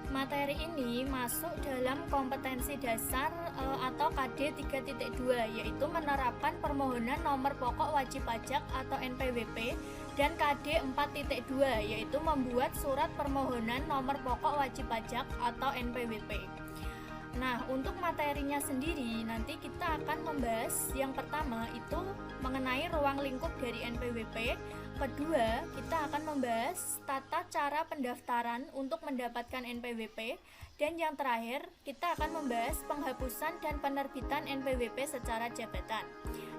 Materi ini masuk dalam kompetensi dasar atau KD 3.2, yaitu menerapkan permohonan nomor pokok wajib pajak atau NPWP, dan KD 4.2, yaitu membuat surat permohonan nomor pokok wajib pajak atau NPWP. Nah, untuk materinya sendiri nanti kita akan membahas yang pertama itu mengenai ruang lingkup dari NPWP. Kedua, kita akan membahas tata cara pendaftaran untuk mendapatkan NPWP. Dan yang terakhir, kita akan membahas penghapusan dan penerbitan NPWP secara jabatan.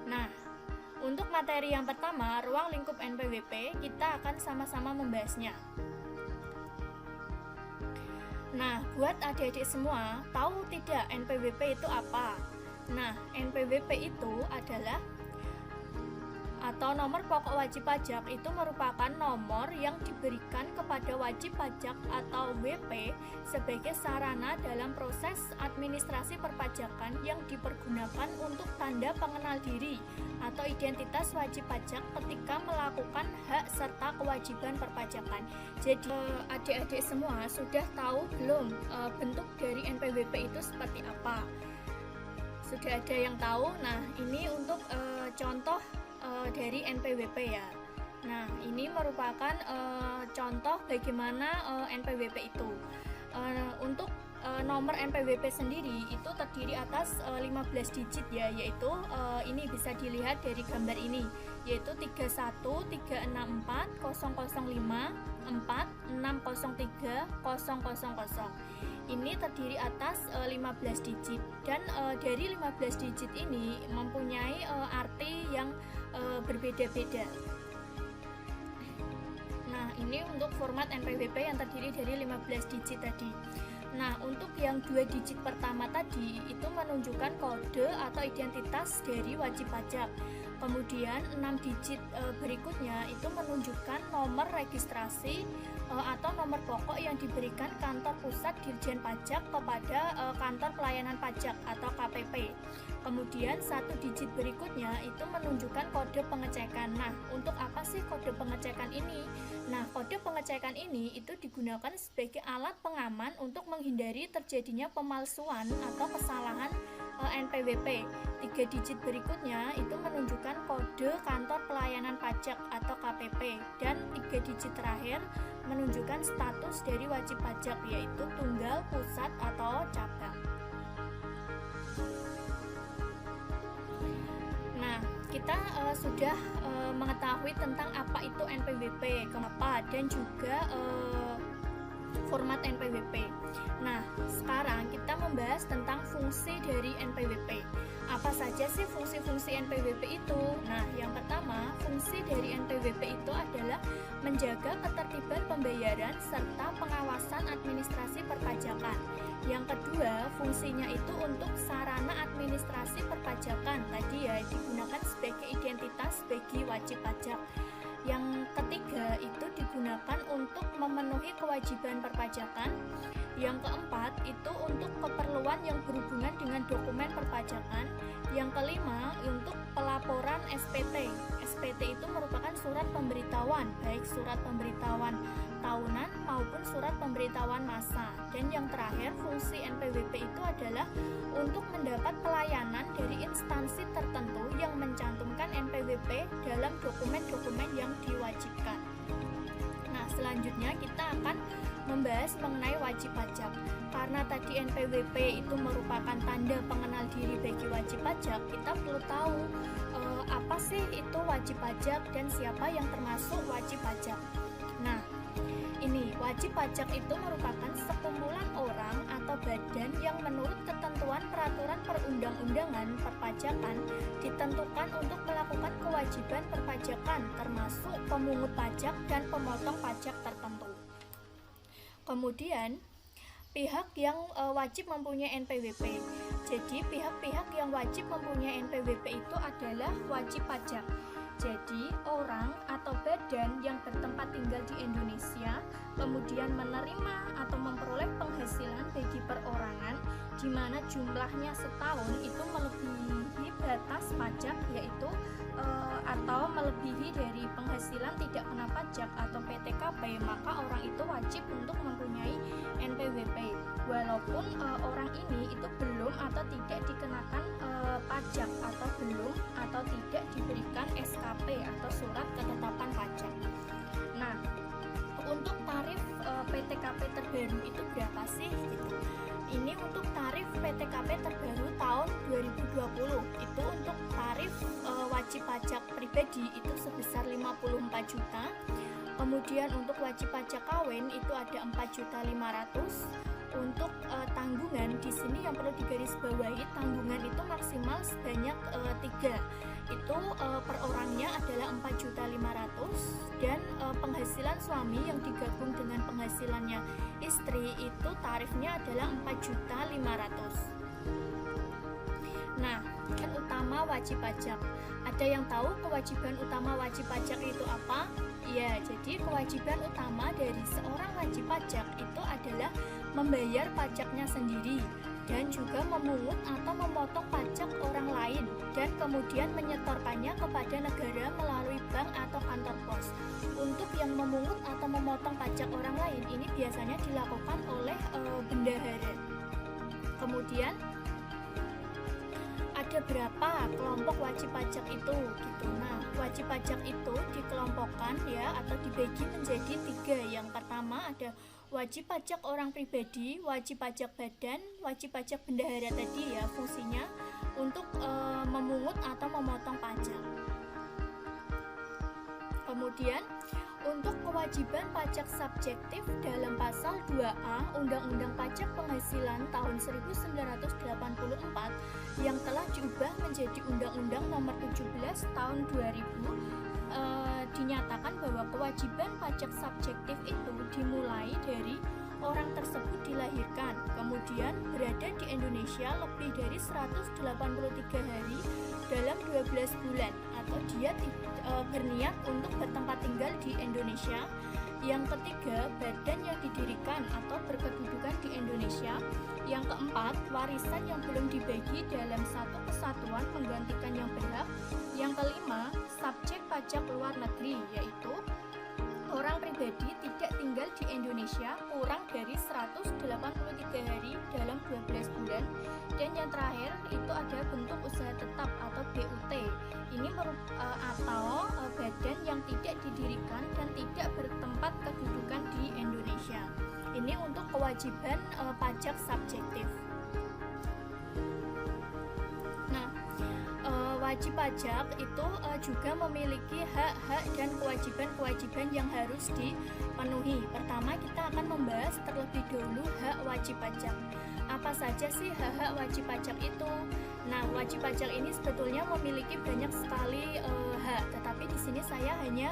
Nah, untuk materi yang pertama, ruang lingkup NPWP, kita akan sama-sama membahasnya. Nah, buat adik-adik semua, tahu tidak NPWP itu apa? Nah, NPWP itu adalah atau nomor pokok wajib pajak itu merupakan nomor yang diberikan kepada wajib pajak atau WP sebagai sarana dalam proses administrasi perpajakan yang dipergunakan untuk tanda pengenal diri atau identitas wajib pajak ketika melakukan hak serta kewajiban perpajakan. Jadi adik-adik semua sudah tahu belum bentuk dari NPWP itu seperti apa? Sudah ada yang tahu? Nah, ini untuk contoh dari NPWP ya. Nah, ini merupakan contoh bagaimana NPWP itu. Untuk nomor NPWP sendiri itu terdiri atas 15 digit ya, yaitu ini bisa dilihat dari gambar ini, yaitu 3136546034603000. Ini terdiri atas 15 digit, dan dari 15 digit ini mempunyai arti yang berbeda-beda. Nah, ini untuk format NPWP yang terdiri dari 15 digit tadi. Nah, untuk yang 2 digit pertama tadi itu menunjukkan kode atau identitas dari wajib pajak. Kemudian 6 digit berikutnya itu menunjukkan nomor registrasi atau nomor pokok yang diberikan kantor pusat Dirjen Pajak kepada kantor pelayanan pajak atau KPP. Kemudian 1 digit berikutnya itu menunjukkan kode pengecekan. Nah, untuk apa sih kode pengecekan ini? Nah, kode pengecekan ini itu digunakan sebagai alat pengaman untuk menghindari terjadinya pemalsuan atau kesalahan NPWP. 3 digit berikutnya itu menunjukkan kode kantor pelayanan pajak atau KPP, dan 3 digit terakhir menunjukkan status dari wajib pajak, yaitu tunggal, pusat, atau cabang. Nah, kita sudah mengetahui tentang apa itu NPWP, kenapa, dan juga format NPWP. Nah, sekarang kita membahas tentang fungsi dari NPWP. Apa saja sih fungsi-fungsi NPWP itu? Nah, yang pertama, fungsi dari NPWP itu adalah menjaga ketertiban pembayaran serta pengawasan administrasi perpajakan. Yang kedua, fungsinya itu untuk sarana administrasi perpajakan. Tadi ya, digunakan sebagai identitas bagi wajib pajak. Yang ketiga itu digunakan untuk memenuhi kewajiban perpajakan. Yang keempat itu untuk keperluan yang berhubungan dengan dokumen perpajakan. Yang kelima untuk pelaporan SPT. SPT itu merupakan surat pemberitahuan, baik surat pemberitahuan tahunan maupun surat pemberitahuan massa. Dan yang terakhir, fungsi NPWP itu adalah untuk mendapat pelayanan dari instansi tertentu yang mencantumkan NPWP dalam dokumen-dokumen yang diwajibkan. Nah, selanjutnya kita akan membahas mengenai wajib pajak. Karena tadi NPWP itu merupakan tanda pengenal diri bagi wajib pajak, kita perlu tahu apa sih itu wajib pajak dan siapa yang termasuk wajib pajak. Nah, ini wajib pajak itu merupakan sekumpulan orang atau badan yang menurut ketentuan peraturan perundang-undangan perpajakan ditentukan untuk melakukan kewajiban perpajakan, termasuk pemungut pajak dan pemotong pajak tertentu. Kemudian pihak yang wajib mempunyai NPWP. Jadi pihak-pihak yang wajib mempunyai NPWP itu adalah wajib pajak. Jadi orang atau badan yang bertempat tinggal di Indonesia kemudian menerima atau memperoleh penghasilan bagi perorangan di mana jumlahnya setahun itu melebihi batas pajak, yaitu atau melebihi dari penghasilan tidak kena pajak atau PTKP NPWP, maka orang itu wajib untuk mempunyai NPWP walaupun orang ini itu belum atau tidak dikenakan pajak atau belum atau tidak diberikan SKP atau surat ketetapan pajak. Nah, untuk tarif PTKP terbaru itu berapa sih gitu. Ini untuk tarif PTKP terbaru tahun 2020 itu untuk tarif wajib pajak pribadi itu sebesar 54 juta. Kemudian untuk wajib pajak kawin itu ada 4.500.000. Untuk tanggungan di sini yang perlu digarisbawahi, tanggungan itu maksimal sebanyak 3. Itu per orangnya adalah 4.500.000 dan penghasilan suami yang digabung dengan penghasilannya istri itu tarifnya adalah 4.500.000. Nah, kan utama wajib pajak. Ada yang tahu kewajiban utama wajib pajak itu apa? Ya, jadi kewajiban utama dari seorang wajib pajak itu adalah membayar pajaknya sendiri dan juga memungut atau memotong pajak orang lain dan kemudian menyetorkannya kepada negara melalui bank atau kantor pos. Untuk yang memungut atau memotong pajak orang lain ini biasanya dilakukan oleh bendahara. Kemudian ada berapa kelompok wajib pajak itu gitu. Nah, wajib pajak itu dikelompokkan ya atau dibagi menjadi 3. Yang pertama ada wajib pajak orang pribadi, wajib pajak badan, wajib pajak bendahara tadi ya, fungsinya untuk memungut atau memotong pajak. Kemudian untuk kewajiban pajak subjektif dalam pasal 2A Undang-Undang Pajak Penghasilan tahun 1984 yang telah diubah menjadi Undang-Undang Nomor 17 tahun 2000 dinyatakan bahwa kewajiban pajak subjektif itu dimulai dari orang tersebut dilahirkan, kemudian berada di Indonesia lebih dari 183 hari dalam 12 bulan atau dia berniat untuk bertempat tinggal di Indonesia. Yang ketiga, badan yang didirikan atau berkedudukan di Indonesia. Yang keempat, warisan yang belum dibagi dalam satu kesatuan menggantikan yang berhak. Yang kelima, subjek pajak luar negeri, yaitu orang pribadi tidak tinggal di Indonesia kurang dari 183 hari dalam 12 bulan. Dan yang terakhir itu ada bentuk usaha tetap atau BUT. Ini atau badan yang tidak didirikan dan tidak bertempat kedudukan di Indonesia. Ini untuk kewajiban pajak subjektif. Nah, wajib pajak itu juga memiliki hak-hak dan kewajiban-kewajiban yang harus dipenuhi. Pertama, kita akan membahas terlebih dahulu hak wajib pajak. Apa saja sih hak-hak wajib pajak itu? Nah, wajib pajak ini sebetulnya memiliki banyak sekali hak, tetapi di sini saya hanya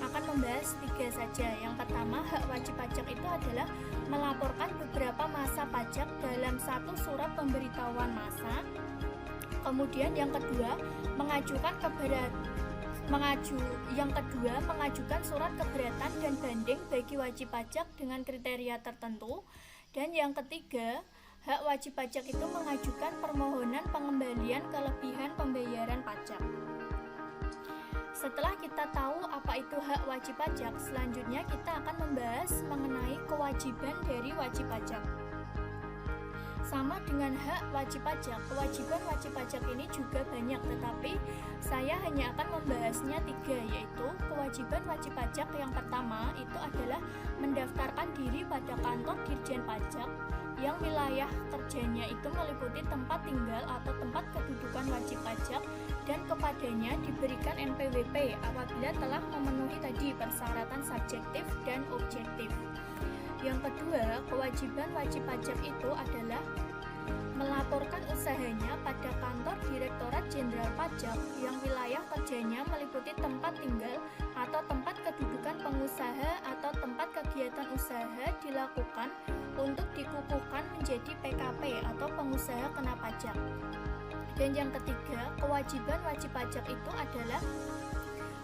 akan membahas 3 saja. Yang pertama, hak wajib pajak itu adalah melaporkan beberapa masa pajak dalam satu surat pemberitahuan masa. Kemudian yang kedua, mengajukan surat keberatan dan banding bagi wajib pajak dengan kriteria tertentu. Dan yang ketiga, hak wajib pajak itu mengajukan permohonan pengembalian kelebihan pembayaran pajak. Setelah kita tahu apa itu hak wajib pajak, selanjutnya kita akan membahas mengenai kewajiban dari wajib pajak. Sama dengan hak wajib pajak, kewajiban wajib pajak ini juga banyak, tetapi saya hanya akan membahasnya 3, yaitu kewajiban wajib pajak yang pertama itu adalah mendaftarkan diri pada kantor Dirjen Pajak yang wilayah kerjanya itu meliputi tempat tinggal atau tempat kedudukan wajib pajak dan kepadanya diberikan NPWP apabila telah memenuhi tadi persyaratan subjektif dan objektif. Yang kedua, kewajiban wajib pajak itu adalah melaporkan usahanya pada kantor Direktorat Jenderal Pajak yang wilayah kerjanya meliputi tempat tinggal atau tempat kedudukan pengusaha atau tempat kegiatan usaha dilakukan untuk dikukuhkan menjadi PKP atau pengusaha kena pajak. Dan yang ketiga, kewajiban wajib pajak itu adalah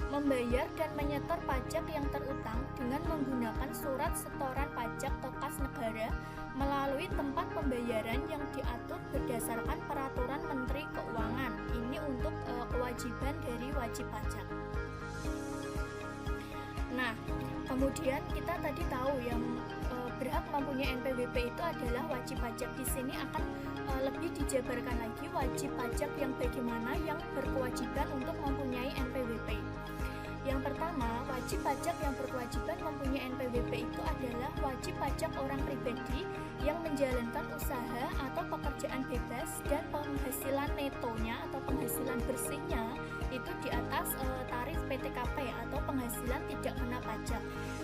membayar dan menyetor pajak yang terutang dengan menggunakan surat setoran pajak ke kas negara melalui tempat pembayaran yang diatur berdasarkan peraturan Menteri Keuangan. Ini untuk kewajiban dari wajib pajak. Nah, Kemudian kita tadi tahu yang berhak mempunyai NPWP itu adalah wajib pajak. Di sini akan lebih dijabarkan lagi wajib pajak yang bagaimana yang berkewajiban untuk mempunyai NPWP. Yang pertama, wajib pajak yang berkewajiban mempunyai NPWP itu adalah wajib pajak orang pribadi yang menjalankan usaha atau pekerjaan bebas dan penghasilan netonya atau penghasilan bersihnya itu di atas tarif PTKP atau penghasilan tidak kena pajak.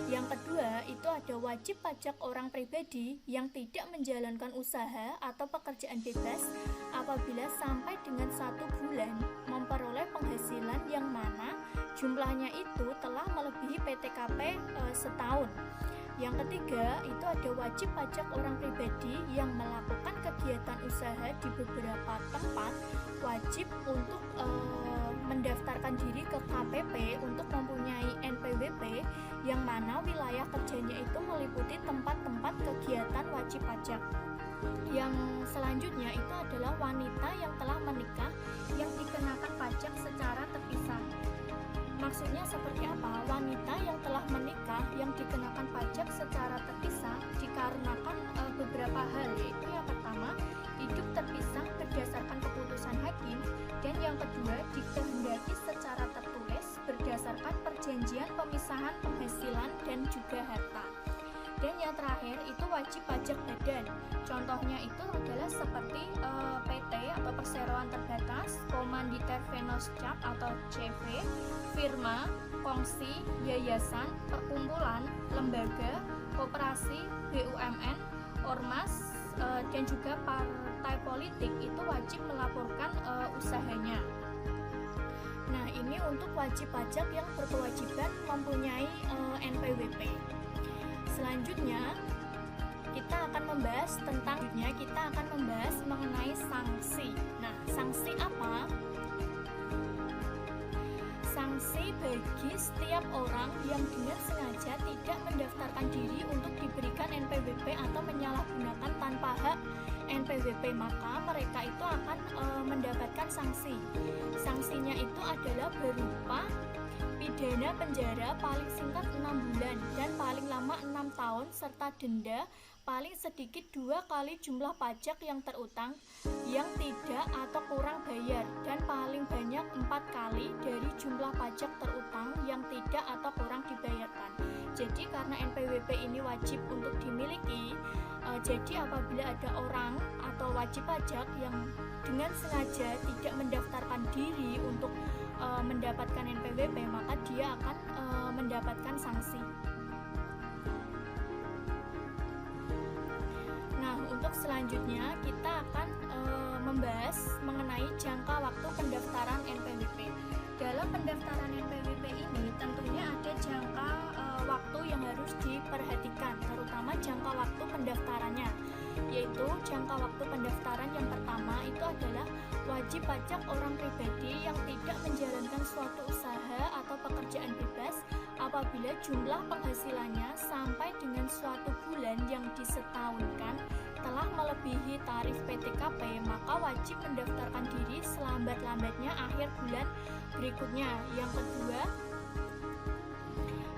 Yang kedua, itu ada wajib pajak orang pribadi yang tidak menjalankan usaha atau pekerjaan bebas apabila sampai dengan 1 bulan memperoleh penghasilan yang mana jumlahnya itu telah melebihi PTKP setahun. Yang ketiga, itu ada wajib pajak orang pribadi yang melakukan kegiatan usaha di beberapa tempat wajib untuk mendaftarkan diri ke KPP untuk mempunyai NPWP yang mana wilayah kerjanya itu meliputi tempat-tempat kegiatan wajib pajak. Yang selanjutnya itu adalah wanita yang telah menikah yang dikenakan pajak secara terpisah. Maksudnya seperti apa? Wanita yang telah menikah yang dikenakan pajak secara terpisah dikarenakan beberapa hal, yaitu yang pertama, hidup terpisah berdasarkan keputusan hakim, dan yang kedua, dikehendaki secara tertulis berdasarkan perjanjian pemisahan penghasilan dan juga harta. Dan yang terakhir itu wajib pajak badan. Contohnya itu adalah seperti PT atau perseroan terbatas, komanditer Venoscap atau CV, firma, kongsi, yayasan, perkumpulan, lembaga, koperasi, BUMN, ormas, dan juga partai politik itu wajib melaporkan usahanya. Nah, ini untuk wajib pajak yang berkewajiban mempunyai NPWP. Selanjutnya kita akan membahas mengenai sanksi. Nah, sanksi apa? Sanksi bagi setiap orang yang dengan sengaja tidak mendaftarkan diri untuk diberikan NPWP atau menyalahgunakan tanpa hak NPWP, maka mereka itu akan mendapatkan sanksi. Sanksinya itu adalah berupa pidana penjara paling singkat 6 bulan dan paling lama 6 tahun serta denda paling sedikit 2 kali jumlah pajak yang terutang yang tidak atau kurang bayar dan paling banyak 4 kali dari jumlah pajak terutang yang tidak atau kurang dibayarkan. Jadi karena NPWP ini wajib untuk dimiliki, jadi apabila ada orang atau wajib pajak yang dengan sengaja tidak mendaftarkan diri untuk mendapatkan NPWP, maka dia akan mendapatkan sanksi. Nah, untuk selanjutnya kita akan membahas mengenai jangka waktu pendaftaran NPWP. Dalam pendaftaran NPWP ini tentunya ada jangka waktu yang harus diperhatikan, terutama jangka waktu pendaftarannya, yaitu jangka waktu pendaftaran yang pertama itu adalah wajib pajak orang pribadi yang tidak menjalankan suatu usaha atau pekerjaan bebas apabila jumlah penghasilannya sampai dengan suatu bulan yang disetahunkan telah melebihi tarif PTKP, maka wajib mendaftarkan diri selambat-lambatnya akhir bulan berikutnya. Yang kedua,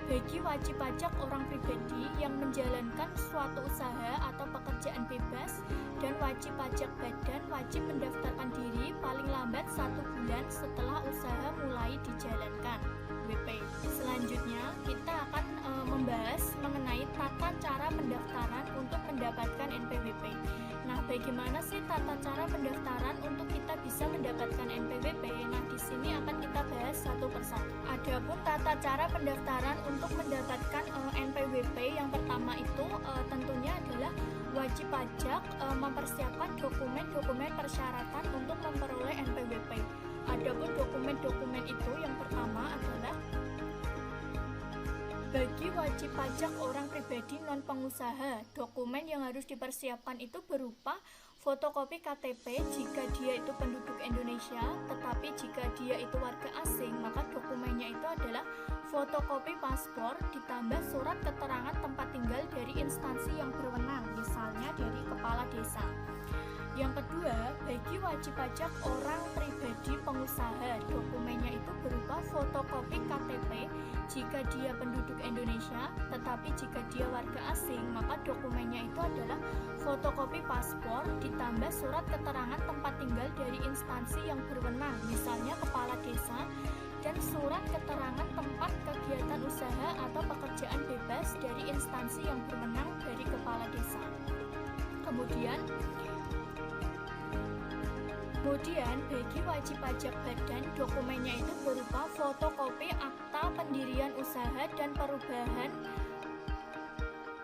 bagi wajib pajak orang pribadi yang menjalankan suatu usaha atau pekerjaan bebas dan wajib pajak badan wajib mendaftarkan diri paling lambat 1 bulan setelah usaha mulai dijalankan WP. Selanjutnya kita akan membahas mengenai tata cara pendaftaran untuk mendapatkan NPWP. Nah, bagaimana sih tata cara pendaftaran untuk kita bisa mendapatkan NPWP? Nah, di sini akan kita bahas satu persatu. Adapun tata cara pendaftaran untuk mendapatkan NPWP yang pertama itu tentunya adalah wajib pajak mempersiapkan dokumen-dokumen persyaratan untuk memperoleh NPWP. Adapun dokumen-dokumen itu yang pertama adalah bagi wajib pajak orang pribadi non pengusaha, dokumen yang harus dipersiapkan itu berupa fotokopi KTP jika dia itu penduduk Indonesia, tetapi jika dia itu warga asing, maka dokumennya itu adalah fotokopi paspor ditambah surat keterangan tempat tinggal dari instansi yang berwenang, misalnya dari kepala desa. Yang kedua, bagi wajib pajak orang pribadi pengusaha, dokumennya itu berupa fotokopi KTP jika dia penduduk Indonesia, tetapi jika dia warga asing, maka dokumennya itu adalah fotokopi paspor ditambah surat keterangan tempat tinggal dari instansi yang berwenang, misalnya kepala desa, dan surat keterangan tempat kegiatan usaha atau pekerjaan bebas dari instansi yang berwenang dari kepala desa. Kemudian bagi wajib pajak badan, dokumennya itu berupa fotokopi akta pendirian usaha dan perubahan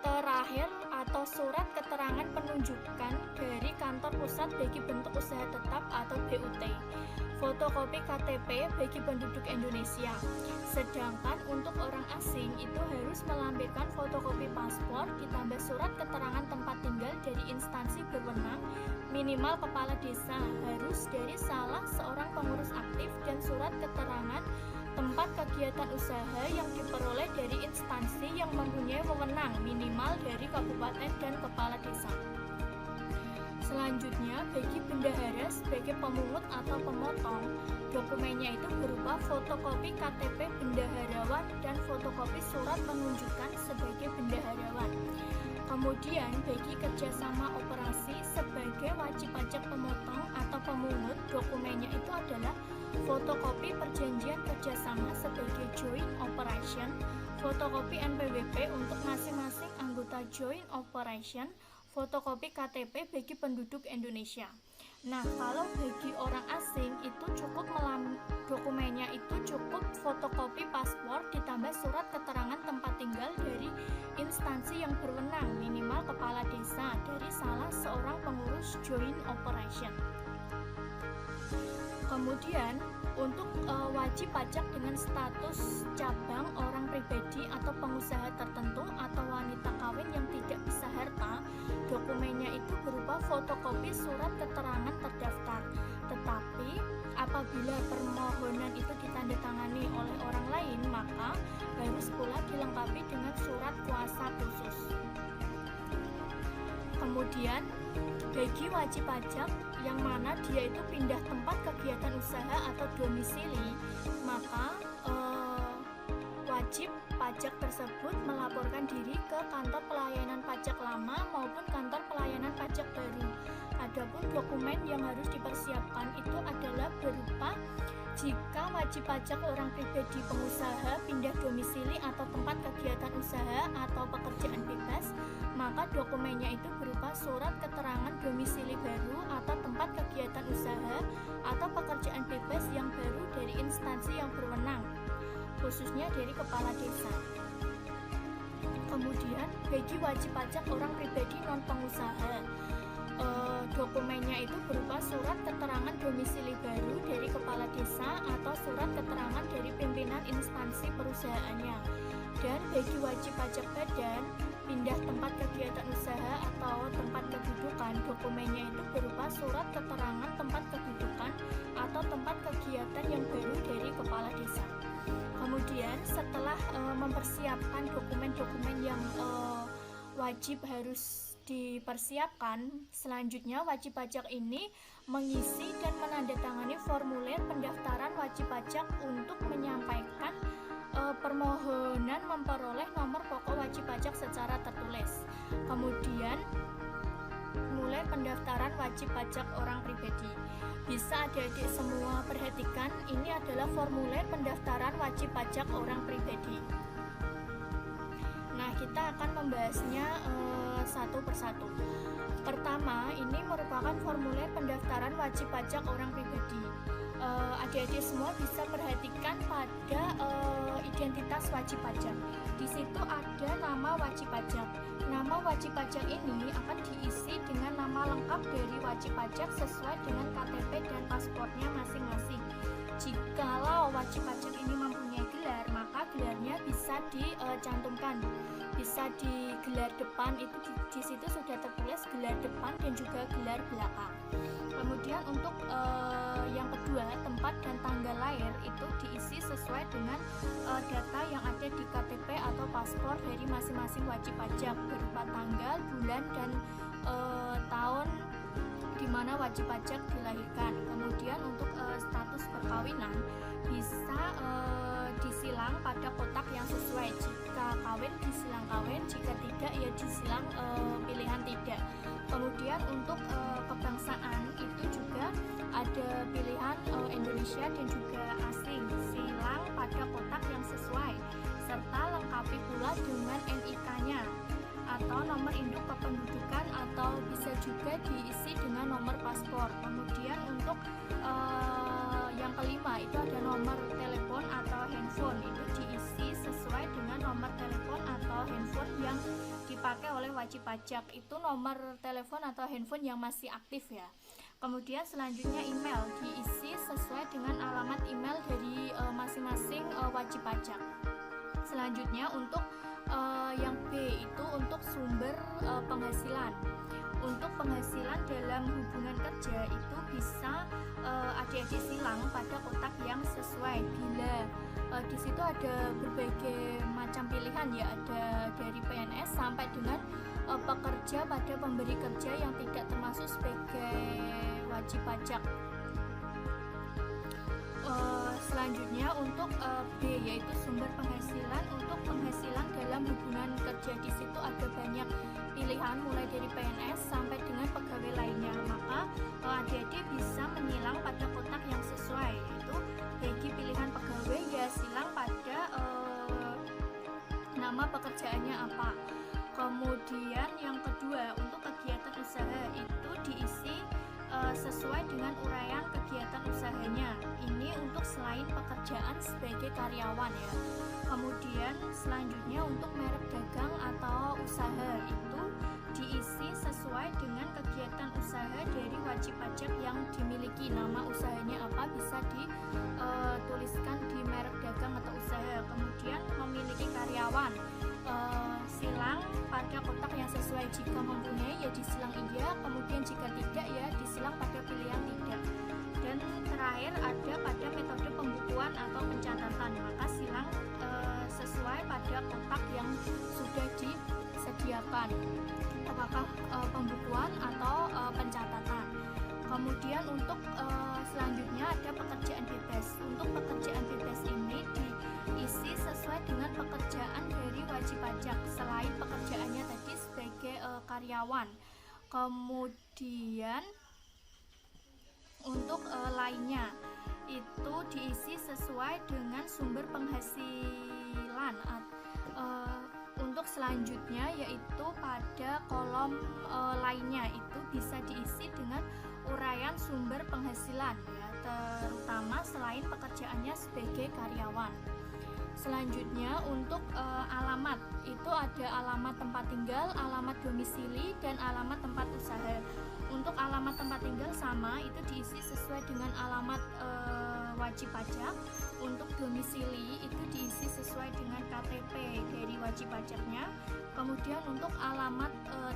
terakhir atau surat keterangan penunjukan dari kantor pusat bagi bentuk usaha tetap atau BUT, fotokopi KTP bagi penduduk Indonesia. Sedangkan untuk orang asing itu harus melampirkan fotokopi paspor ditambah surat keterangan tempat tinggal dari instansi berwenang, minimal kepala desa, harus dari salah seorang pengurus aktif, dan surat keterangan tempat kegiatan usaha yang diperoleh dari instansi yang mempunyai wewenang, minimal dari kabupaten dan kepala desa. Selanjutnya, bagi bendahara sebagai pemungut atau pemotong, dokumennya itu berupa fotokopi KTP bendaharawan dan fotokopi surat penunjukan sebagai bendaharawan. Kemudian, bagi kerjasama operasi sebagai wajib pajak pemotong atau pemungut, dokumennya itu adalah fotokopi perjanjian kerjasama sebagai joint operation, fotokopi NPWP untuk masing-masing anggota joint operation, fotokopi KTP bagi penduduk Indonesia. Nah, kalau bagi orang asing itu cukup dokumennya itu cukup fotokopi paspor ditambah surat keterangan tempat tinggal dari instansi yang berwenang, minimal kepala desa, dari salah seorang pengurus joint operation. Kemudian untuk wajib pajak dengan status cabang orang pribadi atau pengusaha tertentu atau wanita kawin yang tidak bisa harta, dokumennya itu berupa fotokopi surat keterangan terdaftar. Tetapi apabila permohonan itu ditandatangani oleh orang lain, maka harus pula dilengkapi dengan surat kuasa khusus. Kemudian bagi wajib pajak yang mana dia itu pindah tempat kegiatan usaha atau domisili, maka wajib pajak tersebut melaporkan diri ke kantor pelayanan pajak lama maupun kantor pelayanan pajak baru. Adapun dokumen yang harus dipersiapkan itu adalah berupa jika wajib pajak orang pribadi pengusaha pindah domisili atau tempat kegiatan usaha atau pekerjaan bebas, maka dokumennya itu berupa surat keterangan domisili baru atau tempat kegiatan usaha atau pekerjaan bebas yang baru dari instansi yang berwenang, khususnya dari kepala desa. Kemudian bagi wajib pajak orang pribadi non pengusaha, dokumennya itu berupa surat keterangan domisili baru dari kepala desa atau surat keterangan dari pimpinan instansi perusahaannya. Dan bagi wajib pajak badan pindah tempat kegiatan usaha atau tempat kedudukan, dokumennya itu berupa surat keterangan tempat kedudukan atau tempat kegiatan yang baru dari kepala desa. Kemudian setelah mempersiapkan dokumen-dokumen yang wajib harus dipersiapkan, selanjutnya wajib pajak ini mengisi dan menandatangani formulir pendaftaran wajib pajak untuk menyampaikan permohonan memperoleh nomor pokok wajib pajak secara tertulis. Kemudian mulai pendaftaran wajib pajak orang pribadi. Bisa adik-adik semua perhatikan, ini adalah formulir pendaftaran wajib pajak orang pribadi. Nah, kita akan membahasnya satu persatu. Pertama, ini merupakan formulir pendaftaran wajib pajak orang pribadi. Adik-adik semua bisa perhatikan pada identitas wajib pajak. Di situ ada nama wajib pajak. Nama wajib pajak ini akan diisi dengan nama lengkap dari wajib pajak sesuai dengan KTP dan paspornya masing-masing. Jikalau wajib pajak ini mempunyai gelar, maka gelarnya bisa dicantumkan. Bisa di gelar depan, itu di situ sudah tertulis gelar depan dan juga gelar belakang. Kemudian untuk yang kedua, tempat dan tanggal lahir itu diisi sesuai dengan data yang ada di KTP atau paspor dari masing-masing wajib pajak berupa tanggal, bulan, dan tahun di mana wajib pajak dilahirkan. Kemudian untuk status perkawinan bisa disilang pada kotak yang sesuai. Jika kawin disilang kawin, jika tidak ya disilang pilihan tidak. Kemudian untuk kebangsaan itu juga ada pilihan Indonesia dan juga asing, silang pada kotak yang sesuai serta lengkapi pula dengan NIK-nya atau nomor induk kependudukan, atau bisa juga diisi dengan nomor paspor. Kemudian untuk yang kelima itu ada nomor telepon atau handphone, itu diisi sesuai dengan nomor telepon atau handphone yang dipakai oleh wajib pajak. Itu nomor telepon atau handphone yang masih aktif ya. Kemudian selanjutnya email, diisi sesuai dengan alamat email dari masing-masing wajib pajak. Selanjutnya untuk yang B itu untuk sumber penghasilan. Untuk penghasilan dalam hubungan kerja itu bisa adik-adik silang pada kotak yang sesuai. Bila di situ ada berbagai macam pilihan ya, ada dari PNS sampai dengan pekerja pada pemberi kerja yang tidak termasuk sebagai wajib pajak. Selanjutnya untuk B yaitu sumber penghasilan. Untuk penghasilan dalam hubungan kerja di situ ada banyak pilihan mulai dari PNS sampai dengan pegawai lainnya. Maka adik-adik bisa menyilang pada kotak yang sesuai, yaitu bagi pilihan pegawai ya silang pada nama pekerjaannya apa. Kemudian yang kedua untuk kegiatan usaha itu diisi sesuai dengan uraian kegiatan usahanya. Ini untuk selain pekerjaan sebagai karyawan ya. Kemudian selanjutnya untuk merek dagang atau usaha itu diisi sesuai dengan kegiatan usaha dari wajib pajak yang dimiliki. Nama usahanya apa bisa dituliskan di merek dagang atau usaha. Kemudian memiliki karyawan, silang pada kotak yang sesuai. Jika mempunyai ya disilang iya, kemudian jika tidak ya disilang pada pilihan tidak. Dan terakhir ada pada metode pembukuan atau pencatatan, maka silang sesuai pada kotak yang sudah disediakan, apakah pembukuan atau pencatatan. Kemudian untuk selanjutnya ada pekerjaan bebas. Untuk pekerjaan bebas ini diisi sesuai dengan pekerjaan dari wajib pajak selain pekerjaannya tadi sebagai karyawan. Kemudian untuk lainnya itu diisi sesuai dengan sumber penghasilan. Untuk selanjutnya yaitu pada kolom lainnya itu bisa diisi dengan uraian sumber penghasilan ya, terutama selain pekerjaannya sebagai karyawan. Selanjutnya untuk alamat itu ada alamat tempat tinggal, alamat domisili, dan alamat tempat usaha. Untuk alamat tempat tinggal sama, itu diisi sesuai dengan alamat wajib pajak. Untuk domisili itu diisi sesuai dengan KTP dari wajib pajaknya. Kemudian untuk alamat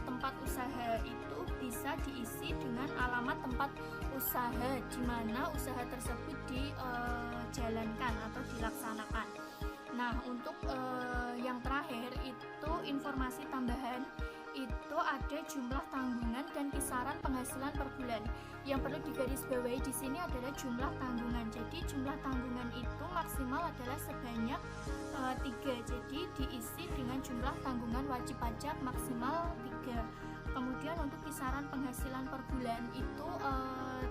tempat usaha itu bisa diisi dengan alamat tempat usaha di mana usaha tersebut dijalankan atau dilaksanakan. Nah, untuk yang terakhir itu informasi tambahan, itu ada jumlah tanggungan dan kisaran penghasilan per bulan. Yang perlu digarisbawahi di sini adalah jumlah tanggungan. Jadi jumlah tanggungan itu maksimal adalah sebanyak 3. Jadi diisi dengan jumlah tanggungan wajib pajak maksimal 3. Kemudian untuk kisaran penghasilan per bulan itu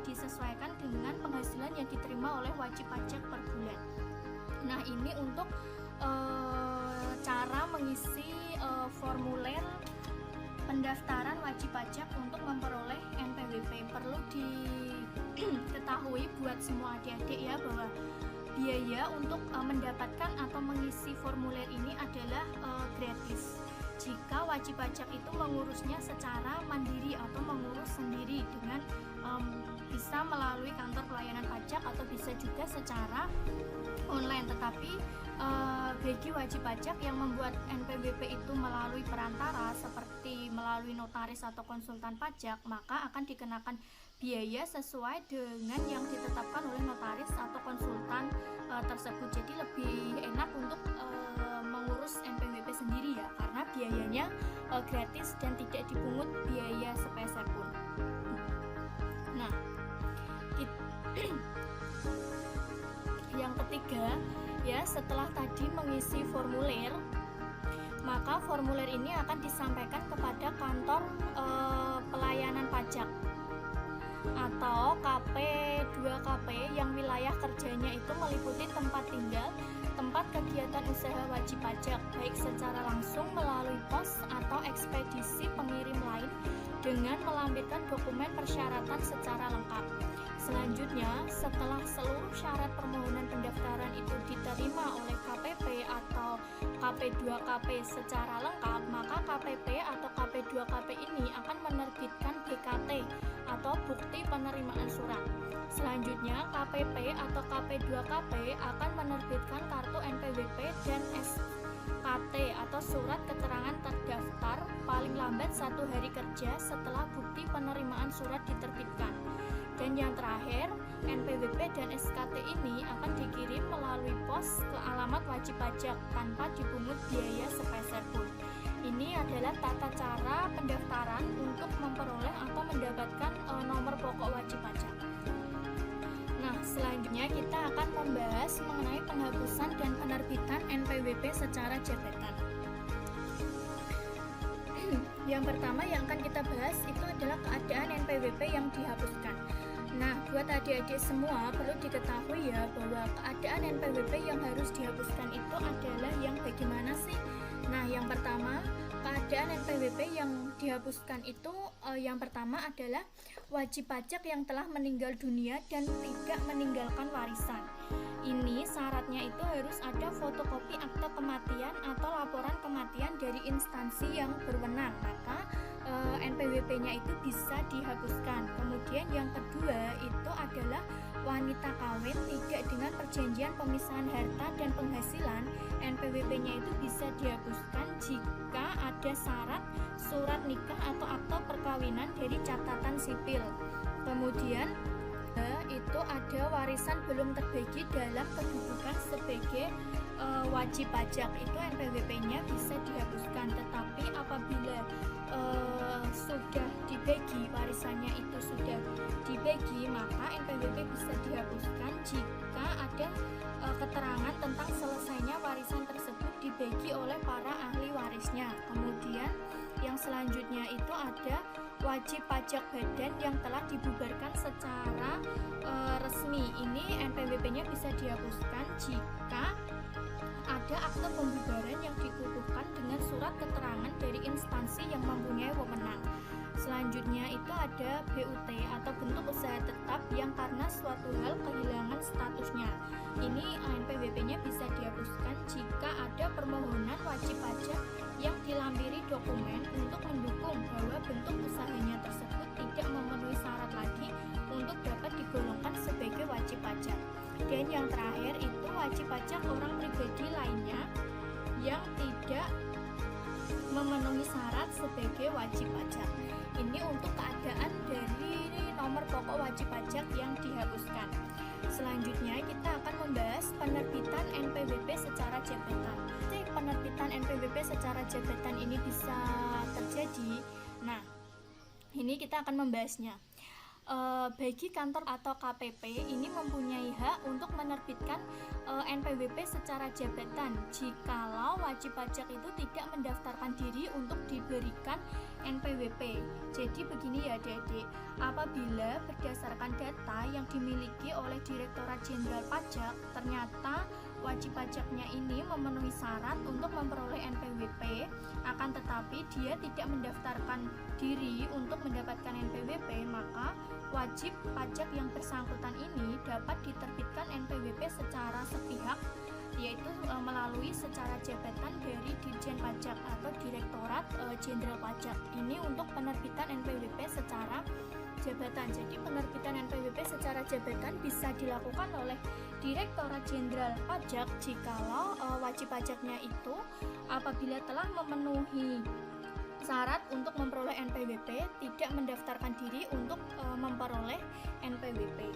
disesuaikan dengan penghasilan yang diterima oleh wajib pajak per bulan. Nah, ini untuk cara mengisi formulir pendaftaran wajib pajak untuk memperoleh NPWP. Perlu diketahui buat semua adik-adik ya bahwa biaya untuk mendapatkan atau mengisi formulir ini adalah gratis. Jika wajib pajak itu mengurusnya secara mandiri atau mengurus sendiri dengan bisa melalui kantor pelayanan pajak atau bisa juga secara online. Tetapi bagi wajib pajak yang membuat NPWP itu melalui perantara seperti melalui notaris atau konsultan pajak, maka akan dikenakan biaya sesuai dengan yang ditetapkan oleh notaris atau konsultan tersebut. Jadi lebih enak untuk mengurus NPWP sendiri ya, karena biayanya gratis dan tidak dipungut biaya sepeser pun. Nah, yang ketiga ya, setelah tadi mengisi formulir, maka formulir ini akan disampaikan kepada kantor pelayanan pajak atau KP2KP yang wilayah kerjanya itu meliputi tempat tinggal, tempat kegiatan usaha wajib pajak, baik secara langsung melalui pos atau ekspedisi pengirim lain dengan melampirkan dokumen persyaratan secara lengkap. Selanjutnya, setelah seluruh syarat permohonan pendaftaran itu diterima oleh KPP atau KP2KP secara lengkap, maka KPP atau KP2KP ini akan menerbitkan BKT atau bukti penerimaan surat. Selanjutnya, KPP atau KP2KP akan menerbitkan kartu NPWP dan SKT atau surat keterangan terdaftar paling lambat 1 hari kerja setelah bukti penerimaan surat diterbitkan. Dan yang terakhir, NPWP dan SKT ini akan dikirim melalui pos ke alamat wajib pajak tanpa dipungut biaya sepeser pun. Ini adalah tata cara pendaftaran untuk memperoleh atau mendapatkan nomor pokok wajib pajak. Nah, selanjutnya kita akan membahas mengenai penghapusan dan penerbitan NPWP secara jabatan. Yang pertama yang akan kita bahas itu adalah keadaan NPWP yang dihapuskan. Nah, buat adik-adik semua perlu diketahui ya bahwa keadaan NPWP yang harus dihapuskan itu adalah yang bagaimana sih? Nah, yang pertama, keadaan NPWP yang dihapuskan itu yang pertama adalah wajib pajak yang telah meninggal dunia dan tidak meninggalkan warisan. Ini syaratnya itu harus ada fotokopi akte kematian atau laporan kematian dari instansi yang berwenang, maka NPWP-nya itu bisa dihapuskan. Kemudian yang kedua itu adalah wanita kawin tidak dengan perjanjian pemisahan harta dan penghasilan, NPWP-nya itu bisa dihapuskan jika ada syarat surat nikah atau akte perkawinan dari catatan sipil. Kemudian itu ada warisan belum terbagi dalam kedudukan sebagai wajib pajak, itu NPWP-nya bisa dihapuskan. Tetapi apabila sudah dibagi, warisannya itu sudah dibagi, maka NPWP bisa dihapuskan jika ada keterangan tentang selesainya warisan tersebut dibagi oleh para ahli warisnya. Kemudian yang selanjutnya itu ada wajib pajak badan yang telah dibubarkan secara resmi. Ini NPWP-nya bisa dihapuskan jika ada akte pembubaran yang dikukuhkan dengan surat keterangan dari instansi yang mempunyai wewenang. Selanjutnya itu ada BUT atau bentuk usaha tetap yang karena suatu hal kehilangan statusnya. Ini NPWP-nya bisa dihapuskan jika ada permohonan wajib pajak yang dilampiri dokumen untuk mendukung bahwa bentuk usahanya tersebut tidak memenuhi syarat lagi untuk dapat digolongkan sebagai wajib pajak. Dan yang terakhir itu wajib pajak orang pribadi lainnya yang tidak memenuhi syarat sebagai wajib pajak. Ini untuk keadaan dari nomor pokok wajib pajak yang dihapuskan. Selanjutnya kita akan membahas penerbitan NPWP secara jabatan. Penerbitan NPWP secara jabatan ini bisa terjadi. Nah, ini kita akan membahasnya. Bagi kantor atau KPP ini mempunyai hak untuk menerbitkan NPWP secara jabatan jikalau wajib pajak itu tidak mendaftarkan diri untuk diberikan NPWP. Jadi begini ya adik-adik, apabila berdasarkan data yang dimiliki oleh Direktorat Jenderal Pajak ternyata wajib pajaknya ini memenuhi syarat untuk memperoleh NPWP, akan tetapi dia tidak mendaftarkan diri untuk mendapatkan NPWP, maka wajib pajak yang bersangkutan ini dapat diterbitkan NPWP secara sepihak, yaitu melalui secara jabatan dari Dirjen Pajak atau Direktorat Jenderal Pajak. Ini untuk penerbitan NPWP secara jabatan. Jadi penerbitan NPWP secara jabatan bisa dilakukan oleh Direktorat Jenderal Pajak jikalau wajib pajaknya itu apabila telah memenuhi syarat untuk memperoleh NPWP, tidak mendaftarkan diri untuk memperoleh NPWP.